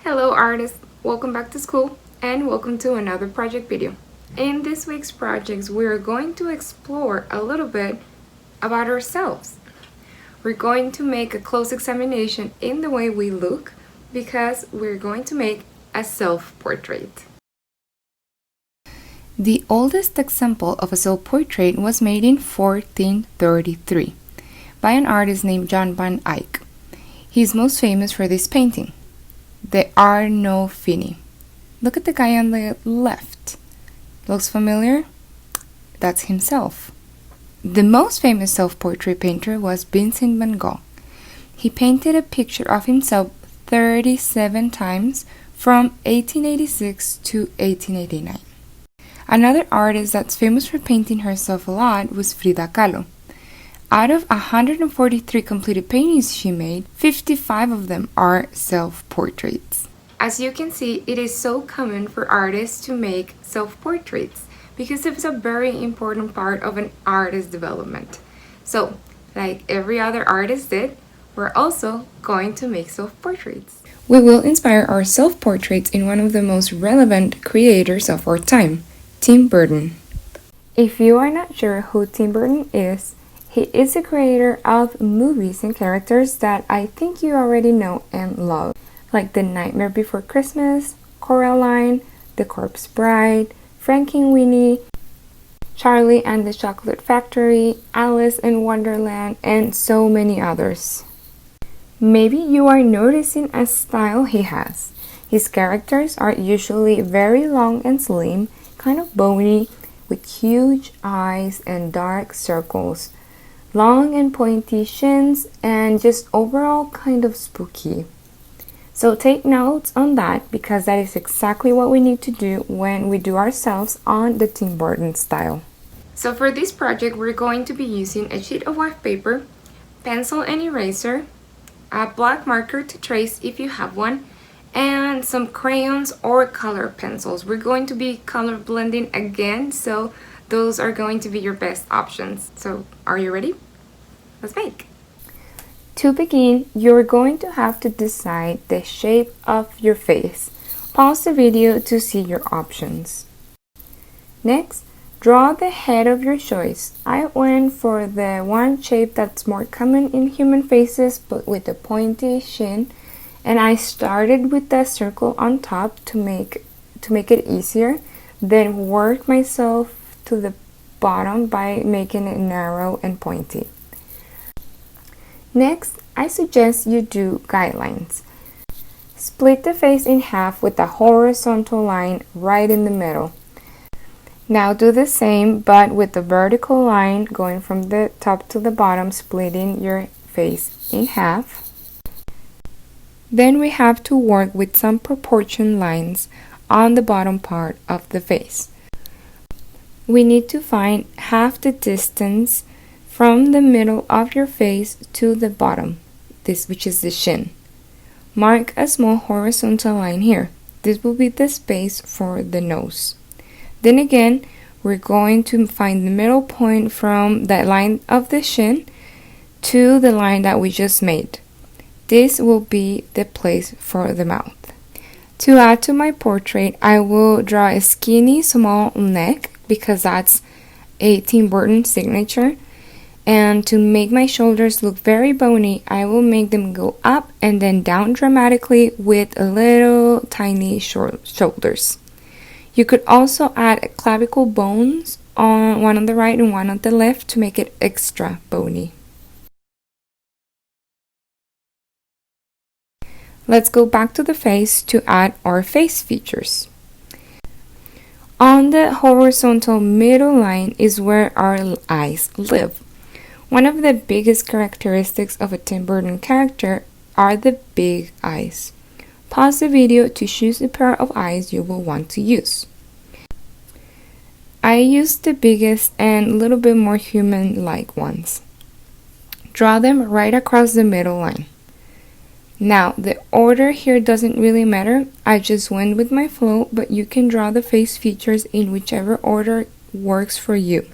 Hello artists, welcome back to school and welcome to another project video. In this week's projects, we're going to explore a little bit about ourselves. We're going to make a close examination in the way we look because we're going to make a self-portrait. The oldest example of a self-portrait was made in 1433 by an artist named Jan van Eyck. He's most famous for this painting, the Arnolfini. Look at the guy on the left. Looks familiar? That's himself. The most famous self-portrait painter was Vincent van Gogh. He painted a picture of himself 37 times from 1886 to 1889. Another artist that's famous for painting herself a lot was Frida Kahlo. Out of 143 completed paintings she made, 55 of them are self-portraits. As you can see, it is so common for artists to make self-portraits because it's a very important part of an artist's development. So, like every other artist did, we're also going to make self-portraits. We will inspire our self-portraits in one of the most relevant creators of our time, Tim Burton. If you are not sure who Tim Burton is, he is the creator of movies and characters that I think you already know and love, like The Nightmare Before Christmas, Hairline, The Corpse Bride, Frankenweenie, Charlie and the Chocolate Factory, Alice in Wonderland, and so many others. Maybe you are noticing a style he has. His characters are usually very long and slim, kind of bony, with huge eyes and dark circles, long and pointy shins, and just overall kind of spooky. So take notes on that because that is exactly what we need to do when we do ourselves on the Tim Burton style. So for this project, we're going to be using a sheet of white paper, pencil and eraser, a black marker to trace if you have one, and some crayons or color pencils. We're going to be color blending again, so those are going to be your best options. So are you ready? Let's make. To begin, you're going to have to decide the shape of your face. Pause the video to see your options. Next, draw the head of your choice. I went for the one shape that's more common in human faces but with a pointy chin, and I started with the circle on top to make it easier, then worked myself to the bottom by making it narrow and pointy. Next, I suggest you do guidelines. Split the face in half with a horizontal line right in the middle. Now do the same but with the vertical line going from the top to the bottom, splitting your face in half. Then we have to work with some proportion lines on the bottom part of the face. We need to find half the distance from the middle of your face to the bottom, which is the chin. Mark a small horizontal line here. This will be the space for the nose. Then again, we're going to find the middle point from that line of the chin to the line that we just made. This will be the place for the mouth. To add to my portrait, I will draw a skinny small neck because that's a Tim Burton signature. And to make my shoulders look very bony, I will make them go up and then down dramatically with a little tiny short shoulders. You could also add clavicle bones, on one on the right and one on the left, to make it extra bony. Let's go back to the face to add our face features. On the horizontal middle line is where our eyes live. One of the biggest characteristics of a Tim Burton character are the big eyes. Pause the video to choose a pair of eyes you will want to use. I used the biggest and a little bit more human-like ones. Draw them right across the middle line. Now, the order here doesn't really matter. I just went with my flow, but you can draw the face features in whichever order works for you.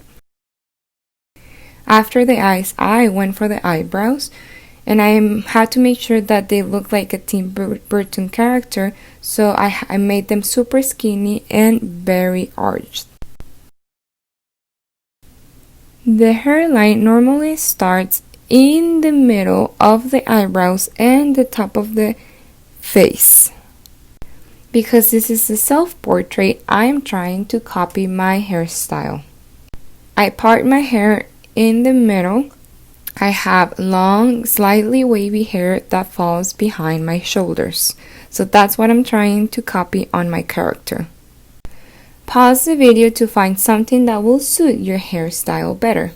After the eyes, I went for the eyebrows, and I had to make sure that they look like a Tim Burton character, so I made them super skinny and very arched. The hairline normally starts in the middle of the eyebrows and the top of the face. Because this is a self-portrait, I am trying to copy my hairstyle. I part my hair in the middle. I have long, slightly wavy hair that falls behind my shoulders. So that's what I'm trying to copy on my character. Pause the video to find something that will suit your hairstyle better.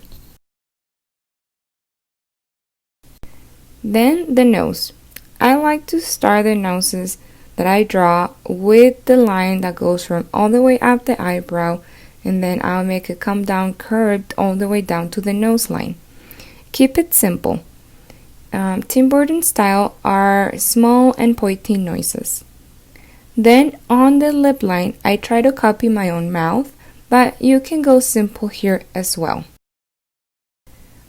Then the nose. I like to start the noses that I draw with the line that goes from all the way up the eyebrow, and then I'll make it come down curved all the way down to the nose line. Keep it simple. Tim Burton style are small and pointy noises. Then on the lip line, I try to copy my own mouth, but you can go simple here as well.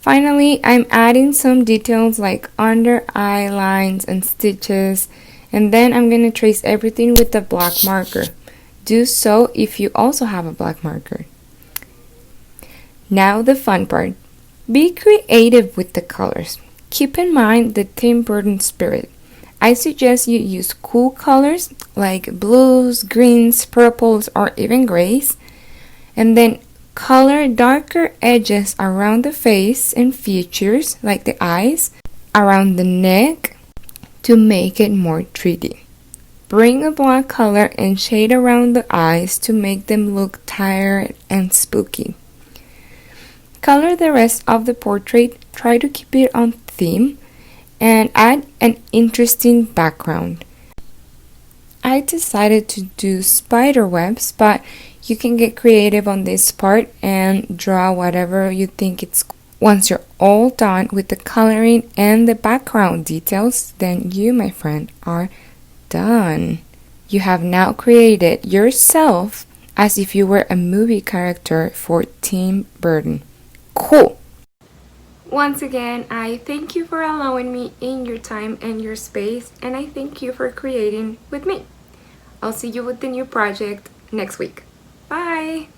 Finally, I'm adding some details like under eye lines and stitches, and then I'm going to trace everything with the black marker. Do so if you also have a black marker. Now the fun part. Be creative with the colors. Keep in mind the Tim Burton spirit. I suggest you use cool colors like blues, greens, purples, or even grays, and then color darker edges around the face and features like the eyes, around the neck to make it more 3D. Bring a black color and shade around the eyes to make them look tired and spooky. Color the rest of the portrait, try to keep it on theme, and add an interesting background. I decided to do spider webs, but you can get creative on this part and draw whatever you think it's. Once you're all done with the coloring and the background details, then you, my friend, are done. You have now created yourself as if you were a movie character for Tim Burton. Cool! Once again, I thank you for allowing me in your time and your space, and I thank you for creating with me. I'll see you with the new project next week. Bye!